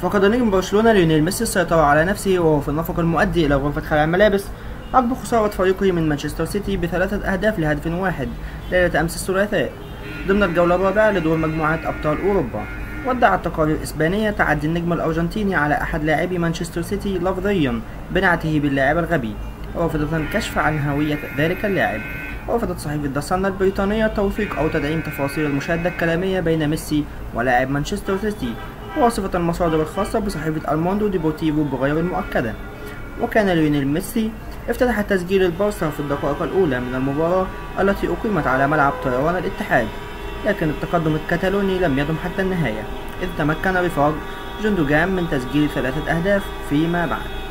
فقد نجم برشلونة ليونيل ميسي السيطرة على نفسه وهو في النفق المؤدي إلى غرفة خلع الملابس عقب خسارة فريقه من مانشستر سيتي ب3 أهداف لهدف واحد ليلة أمس الثلاثاء ضمن الجولة الرابعة لدور مجموعة أبطال أوروبا. وادعت تقارير الإسبانية تعدي النجم الأرجنتيني على أحد لاعبي مانشستر سيتي لفظيا بنعته باللاعب الغبي، رافضة الكشف عن هوية ذلك اللاعب. رفضت صحيفة ذا صن البريطانية توثيق أو تدعيم تفاصيل المشادة الكلامية بين ميسي ولاعب مانشستر سيتي، واصفة المصادر الخاصة بصحيفة الموندو ديبورتيفو بغير المؤكدة. وكان ليونيل ميسي افتتح تسجيل البارسا في الدقائق الأولى من المباراة التي أقيمت على ملعب طيران الاتحاد، لكن التقدم الكتالوني لم يدم حتى النهاية، إذ تمكن رفاق جندوجان من تسجيل 3 أهداف فيما بعد.